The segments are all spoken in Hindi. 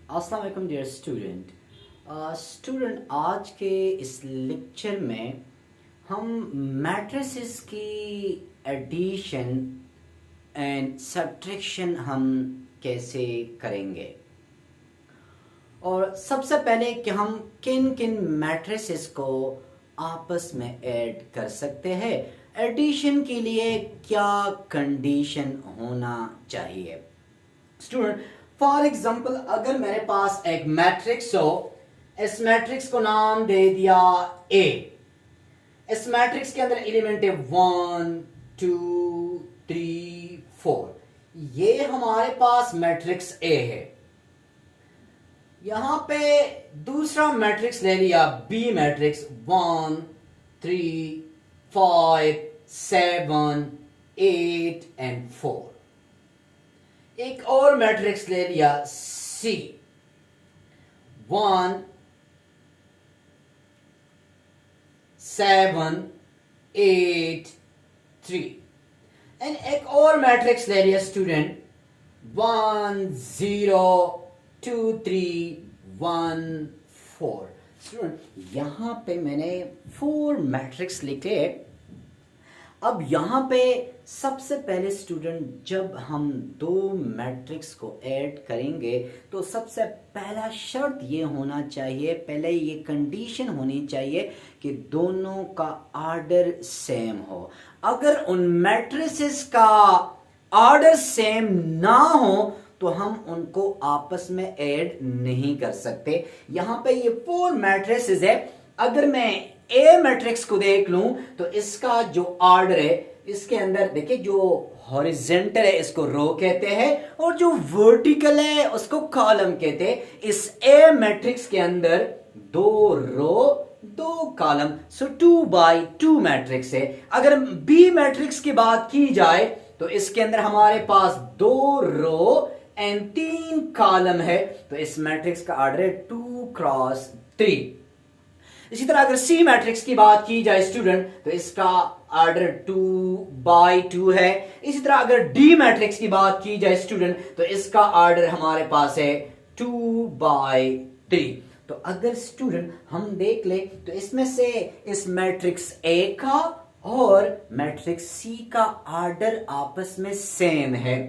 अस्सलाम वालेकुम डियर स्टूडेंट। आज के इस लेक्चर में हम मैट्रिसेस की एडिशन एंड सब्ट्रैक्शन हम कैसे करेंगे, और सबसे पहले कि हम किन किन मैट्रिसेस को आपस में ऐड कर सकते हैं। एडिशन के लिए क्या कंडीशन होना चाहिए। स्टूडेंट, फॉर एग्जाम्पल अगर मेरे पास एक मैट्रिक्स हो, इस मैट्रिक्स को नाम दे दिया ए। इस मैट्रिक्स के अंदर एलिमेंट है 1 2 3 4। ये हमारे पास मैट्रिक्स ए है। यहां पे दूसरा मैट्रिक्स ले लिया बी मैट्रिक्स 1 3 5 7 8 एंड 4। एक और मैट्रिक्स ले लिया सी 1 7 8 3 एंड एक और मैट्रिक्स ले लिया स्टूडेंट 1 0 2 3 1 4। स्टूडेंट, यहां पे मैंने 4 मैट्रिक्स लिखे। अब यहां पे सबसे पहले स्टूडेंट जब हम दो मैट्रिक्स को ऐड करेंगे तो सबसे पहला शर्त ये होना चाहिए, पहले ये कंडीशन होनी चाहिए कि दोनों का ऑर्डर सेम हो। अगर उन मैट्रिसेस का ऑर्डर सेम ना हो तो हम उनको आपस में ऐड नहीं कर सकते। यहां पे ये 4 मैट्रिसेस है। अगर मैं ए मैट्रिक्स को देख लूं तो इसका जो ऑर्डर है, इसके अंदर देखिए जो हॉरिजेंटल है इसको रो कहते हैं और जो वर्टिकल है उसको कॉलम कहते हैं। इस ए मैट्रिक्स के अंदर 2 रो 2 कॉलम, सो 2 बाई 2 मैट्रिक्स है। अगर बी मैट्रिक्स की बात की जाए तो इसके अंदर हमारे पास 2 रो एंड 3 कॉलम है, तो इस मैट्रिक्स का ऑर्डर है 2 क्रॉस 3। इसी तरह अगर सी मैट्रिक्स की बात की जाए स्टूडेंट तो इसका ऑर्डर 2 बाई 2 है। इसी तरह अगर डी मैट्रिक्स की बात की जाए स्टूडेंट तो इसका ऑर्डर हमारे पास है 2 बाई 3। तो अगर स्टूडेंट हम देख ले तो इसमें से इस मैट्रिक्स ए का और मैट्रिक्स सी का ऑर्डर आपस में सेम है।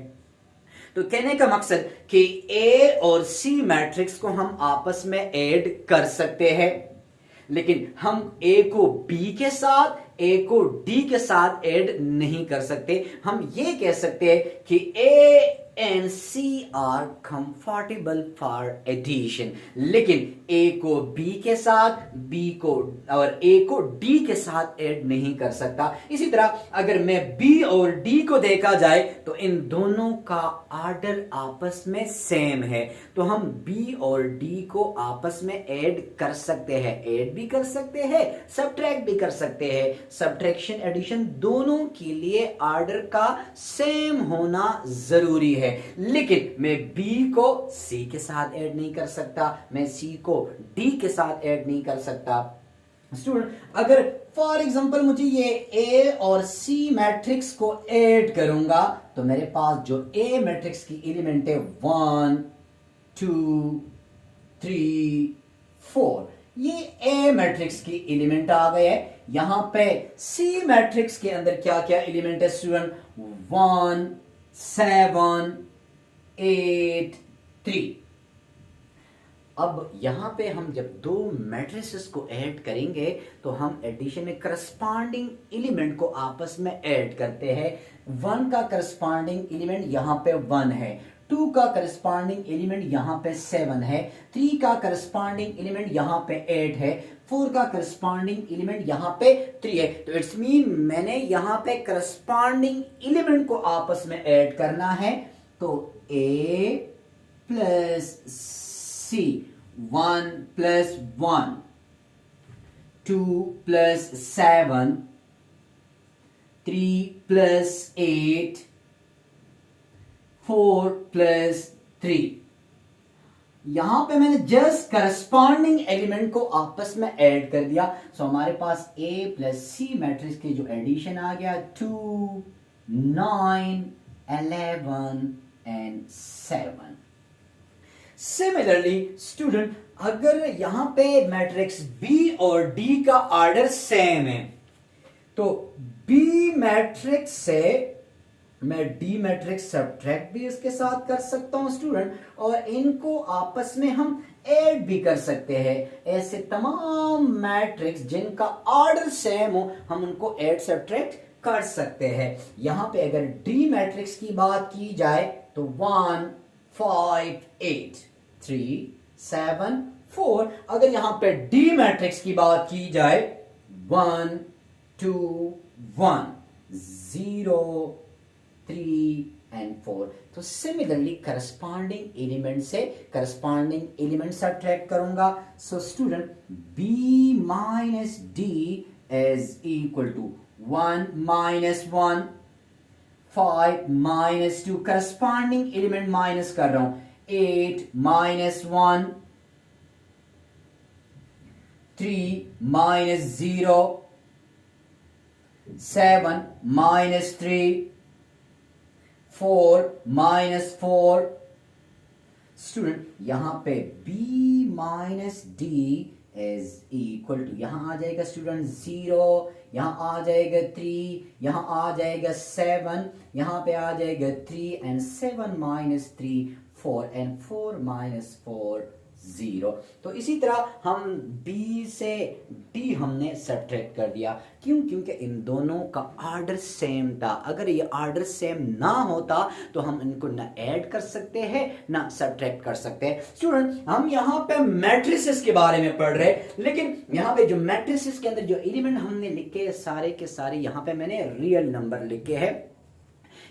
तो कहने का मकसद कि ए और सी मैट्रिक्स को हम आपस में ऐड कर सकते हैं, लेकिन हम ए को बी के साथ, ए को डी के साथ ऐड नहीं कर सकते। हम ये कह सकते हैं कि A and C are comfortable for addition, लेकिन ए को बी के साथ, बी को और ए को डी के साथ ऐड नहीं कर सकता। इसी तरह अगर मैं बी और डी को देखा जाए तो इन दोनों का ऑर्डर आपस में सेम है, तो हम बी और डी को आपस में ऐड कर सकते हैं। ऐड भी कर सकते हैं, सब्ट्रैक्ट भी कर सकते हैं। सब्ट्रैक्शन एडिशन दोनों के लिए ऑर्डर का सेम होना जरूरी है, लेकिन मैं बी को सी के साथ ऐड नहीं कर सकता, मैं सी को डी के साथ ऐड नहीं कर सकता। स्टूडेंट, अगर फॉर एग्जांपल मुझे ये ए और सी मैट्रिक्स को ऐड करूंगा तो मेरे पास जो ए मैट्रिक्स की एलिमेंट है 1 2 3 4, ये ए मैट्रिक्स की एलिमेंट आ गए हैं। यहां पे सी मैट्रिक्स के अंदर क्या क्या एलिमेंट है स्टूडेंट? 1 7 8 3। अब यहां पे हम जब दो मैट्रिसेस को ऐड करेंगे तो हम एडिशन में करस्पॉन्डिंग एलिमेंट को आपस में ऐड करते हैं। 1 का करस्पॉन्डिंग एलिमेंट यहां पे 1 है, 2 का करस्पॉन्डिंग एलिमेंट यहां पे 7 है, 3 का करस्पॉन्डिंग एलिमेंट यहां पे 8 है, 4 का करस्पॉन्डिंग एलिमेंट यहां पे 3 है। तो इट्स मीन मैंने यहां पे करस्पॉन्डिंग एलिमेंट को आपस में ऐड करना है। तो ए प्लस सी 1 प्लस 1, 2 प्लस 7, 3 प्लस 8, 4 प्लस 3। यहां पे मैंने जस्ट करस्पॉन्डिंग एलिमेंट को आपस में ऐड कर दिया। सो हमारे पास ए प्लस सी मैट्रिक्स की जो एडिशन आ गया 2 9 11 and 7। सिमिलरली स्टूडेंट, अगर यहां पे मैट्रिक्स बी और डी का ऑर्डर सेम है तो बी मैट्रिक्स से मैं डी मैट्रिक्स सब्ट्रैक्ट भी इसके साथ कर सकता हूं स्टूडेंट, और इनको आपस में हम ऐड भी कर सकते हैं। ऐसे तमाम मैट्रिक्स जिनका ऑर्डर सेम हो हम उनको ऐड सब्ट्रैक्ट कर सकते हैं। यहां पे अगर डी मैट्रिक्स की बात की जाए तो 1 5 8 3 7 4। अगर यहां पे डी मैट्रिक्स की बात की जाए 1 2 1 0 3 and 4। तो सिमिलरली करस्पॉन्डिंग एलिमेंट से करस्पॉन्डिंग एलिमेंट सब्ट्रैक्ट करूंगा। So student b minus d is equal to 1 minus 1 5 minus 2, corresponding element minus कर रहा हूं 8 minus 1 3 minus 0 7 minus 3 4 minus 4। Student यहां पे b minus d is equal to, यहां आ जाएगा स्टूडेंट 0, यहां आ जाएगा 3, यहां आ जाएगा 7, यहां पे आ जाएगा 3 एंड 7 माइनस 3 4 एंड 4 माइनस 4 0। तो इसी तरह हम b से d हमने सब्ट्रैक्ट कर दिया। क्यों? क्योंकि इन दोनों का ऑर्डर सेम था। अगर ये ऑर्डर सेम ना होता तो हम इनको ना ऐड कर सकते हैं ना सब्ट्रैक्ट कर सकते हैं। स्टूडेंट हम यहाँ पे मैट्रिसेस के बारे में पढ़ रहे हैं, लेकिन यहाँ पे जो मैट्रिसेस के अंदर जो एलिमेंट हमने लिखे सारे के सारे यहाँ पे मैंने रियल नंबर लिखे हैं।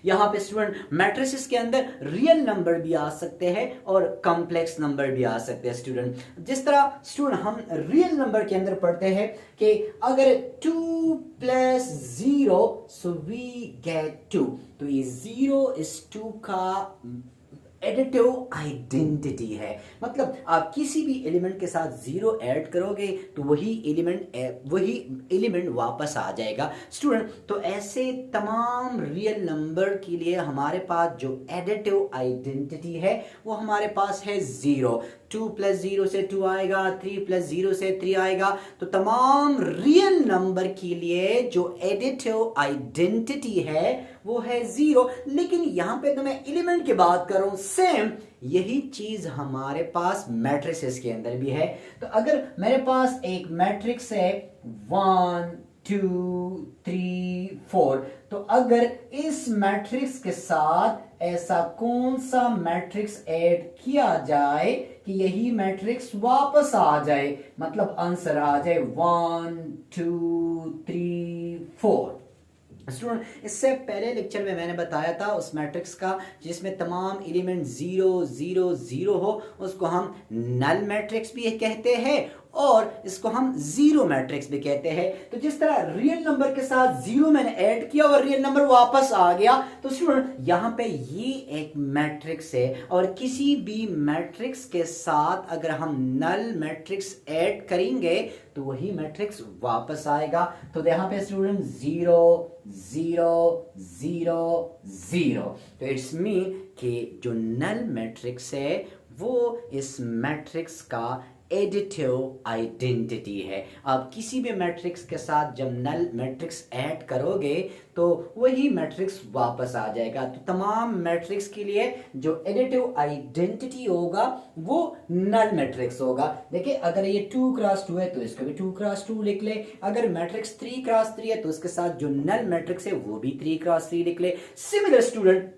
यहां पे स्टूडेंट मैट्रिसेस के अंदर रियल नंबर भी आ सकते हैं और कॉम्प्लेक्स नंबर भी आ सकते हैं। स्टूडेंट जिस तरह स्टूडेंट हम रियल नंबर के अंदर पढ़ते हैं कि अगर 2 प्लस 0 सो वी गेट 2, तो ये 0 इस 2 का एडिटिव आइडेंटिटी है। मतलब आप किसी भी एलिमेंट के साथ 0 ऐड करोगे तो वही एलिमेंट वापस आ जाएगा। स्टूडेंट तो ऐसे तमाम रियल नंबर के लिए हमारे पास जो एडिटिव आइडेंटिटी है वो हमारे पास है 0। 2 प्लस 0 से 2 आएगा, 3 प्लस 0 से 3 आएगा। तो तमाम रियल नंबर के लिए जो एडिटिव आइडेंटिटी है वो है 0। लेकिन यहां पे तो मैं एलिमेंट की बात कर रहा हूं, सेम यही चीज हमारे पास मैट्रिसेस के अंदर भी है। तो अगर मेरे पास एक मैट्रिक्स है 1 2 3 4, तो अगर इस मैट्रिक्स के साथ ऐसा कौन सा मैट्रिक्स ऐड किया जाए कि यही मैट्रिक्स वापस आ जाए, मतलब आंसर आ जाए 1 2 3 4। स्टूडेंट इससे पहले लेक्चर में मैंने बताया था उस मैट्रिक्स का जिसमें तमाम एलिमेंट 0 0 0 हो उसको हम नल मैट्रिक्स भी कहते हैं और इसको हम जीरो मैट्रिक्स भी कहते हैं। तो जिस तरह रियल नंबर के साथ 0 मैंने ऐड किया और रियल नंबर वापस आ गया, तो स्टूडेंट यहां पे ये एक मैट्रिक्स है और किसी भी मैट्रिक्स के साथ अगर हम नल मैट्रिक्स ऐड करेंगे तो वही मैट्रिक्स वापस आएगा। तो यहां पे स्टूडेंट 0 0 0 0, तो इट्स मीन कि जो नल मैट्रिक्स है वो इस मैट्रिक्स का एडिटिव आइडेंटिटी है। आप किसी भी मैट्रिक्स के साथ जब नल मैट्रिक्स ऐड करोगे तो वही मैट्रिक्स वापस आ जाएगा। तो तमाम मैट्रिक्स के लिए जो एडिटिव आइडेंटिटी होगा वो नल मैट्रिक्स होगा। देखिए अगर ये 2 क्रॉस 2 है तो इसको भी 2 क्रॉस 2 लिख ले। अगर मैट्रिक्स 3 क्रॉस 3 है तो इसके साथ जो नल मैट्रिक्स है वो भी 3 क्रॉस 3 लिख ले। सिमिलर स्टूडेंट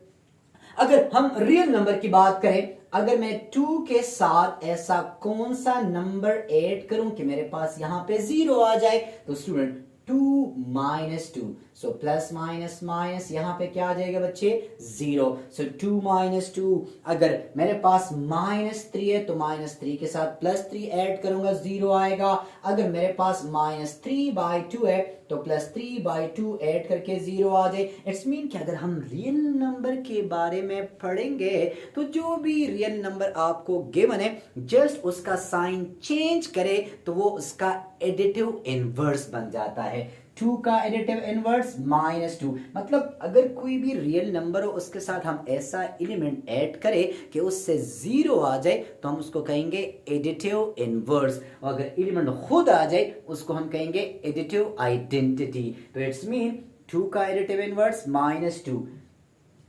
अगर हम रियल नंबर की बात करें, अगर मैं 2 के साथ ऐसा कौन सा नंबर ऐड करूं कि मेरे पास यहां पे 0 आ जाए, तो student 2 minus 2, so plus minus minus यहां पे क्या आ जाएगा बच्चे 0। सो 2 माइनस 2, अगर मेरे पास -3 है तो -3 के साथ +3 ऐड करूंगा 0 आएगा। अगर मेरे पास -3/2 है तो +3/2 ऐड करके 0 आ जाए। इट्स मीन कि अगर हम रियल नंबर के बारे में पढ़ेंगे तो जो भी रियल नंबर आपको गिवन है जस्ट उसका साइन चेंज करे तो वो उसका एडिटिव इनवर्स बन जाता है। 2 का एडिटिव इनवर्स -2। मतलब अगर कोई भी रियल नंबर हो उसके साथ हम ऐसा एलिमेंट ऐड करें कि उससे 0 आ जाए तो हम उसको कहेंगे एडिटिव इनवर्स, और अगर एलिमेंट खुद आ जाए उसको हम कहेंगे एडिटिव आइडेंटिटी। तो इट्स मीन 2 का एडिटिव इनवर्स -2,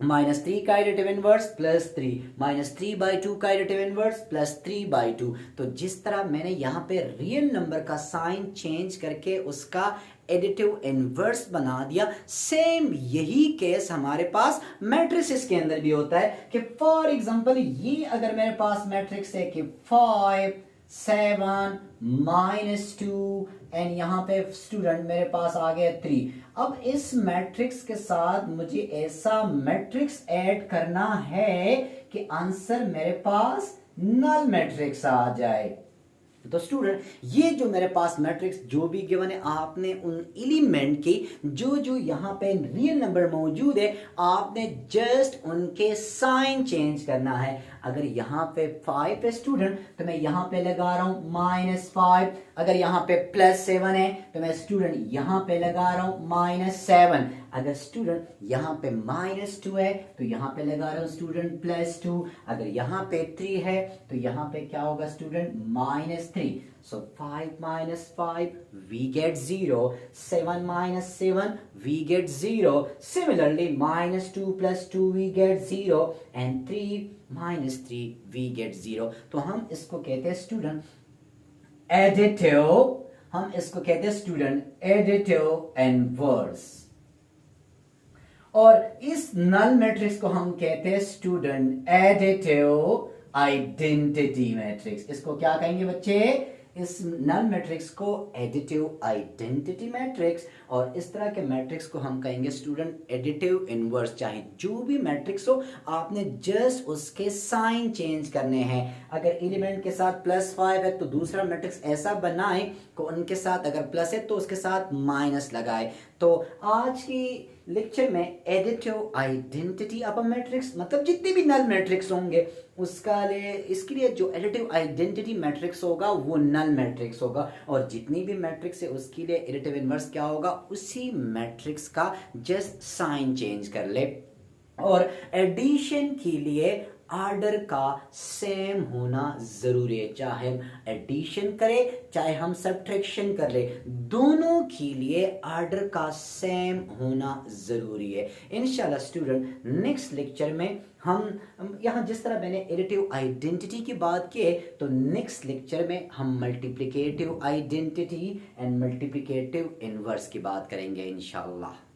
-3 का एडिटिव इनवर्स +3, -3/2 का एडिटिव इनवर्स +3/2। तो जिस तरह मैंने यहाँ पे रियल नंबर का साइन चेंज करके उसका एडिटिव इनवर्स बना दिया, सेम यही केस हमारे पास मैट्रिसेस के अंदर भी होता है कि फॉर एग्जांपल ये अगर मेरे पास मैट्रिक्स है कि 5 7 -2 एंड यहाँ पे स्टूडेंट मेरे पास आ गया 3। अब इस मैट्रिक्स के साथ मुझे ऐसा मैट्रिक्स ऐड करना है कि आंसर मेरे पास नल मैट्रिक्स आ जाए। तो स्टूडेंट ये जो मेरे पास मैट्रिक्स जो भी गिवन है, आपने उन एलिमेंट की जो जो यहाँ पे रियल नंबर मौजूद है आपने जस्ट उनके साइन चेंज करना है। अगर यहाँ पे 5 है स्टूडेंट तो मैं यहाँ पे लगा रहा हूँ -5, अगर यहाँ पे +7 है तो मैं स्टूडेंट यहाँ पे लगा रहा हूँ -7, अगर स्टूडेंट यहाँ पे -2 है तो यहाँ पे लगा रहा हूँ स्टूडेंट +2, अगर यहाँ पे 3 है तो यहाँ पे क्या होगा student -3। So 5 - 5 we get 0, 7 - 7 we get 0, similarly -2 + 2 we get 0 and 3 - 3 we get 0। तो हम इसको कहते हैं स्टूडेंट एडिटिव, हम इसको कहते हैं स्टूडेंट एडिटिव इनवर्स, और इस नल मैट्रिक्स को हम कहते हैं स्टूडेंट एडिटिव आइडेंटिटी मैट्रिक्स। इसको क्या कहेंगे बच्चे? इस नल मैट्रिक्स को एडिटिव आइडेंटिटी मैट्रिक्स, और इस तरह के मैट्रिक्स को हम कहेंगे स्टूडेंट एडिटिव इनवर्स। चाहे जो भी मैट्रिक्स हो आपने जस्ट उसके साइन चेंज करने हैं। अगर एलिमेंट के साथ +5 है तो दूसरा मैट्रिक्स ऐसा बनाए कि उनके साथ अगर प्लस है तो उसके साथ माइनस लगाए। तो आज की लेक्चर में additive identity of a matrix, मतलब जितने भी नल मैट्रिक्स होंगे उसका लिए इसके लिए जो एडिटिव आइडेंटिटी मैट्रिक्स होगा वो नल मैट्रिक्स होगा, और जितनी भी मैट्रिक्स है उसके लिए एडिटिव इनवर्स क्या होगा, उसी मैट्रिक्स का जस्ट साइन चेंज कर ले। और एडिशन के लिए आर्डर का सेम होना जरूरी है, चाहे हम एडिशन करें चाहे हम सब्ट्रैक्शन कर ले, दोनों के लिए आर्डर का सेम होना जरूरी है। इंशाल्लाह स्टूडेंट नेक्स्ट लेक्चर में हम यहाँ जिस तरह मैंने एडिटिव आइडेंटिटी की बात की है तो नेक्स्ट लेक्चर में हम multiplicative identity and multiplicative inverse की बात करेंगे इंशाल्लाह।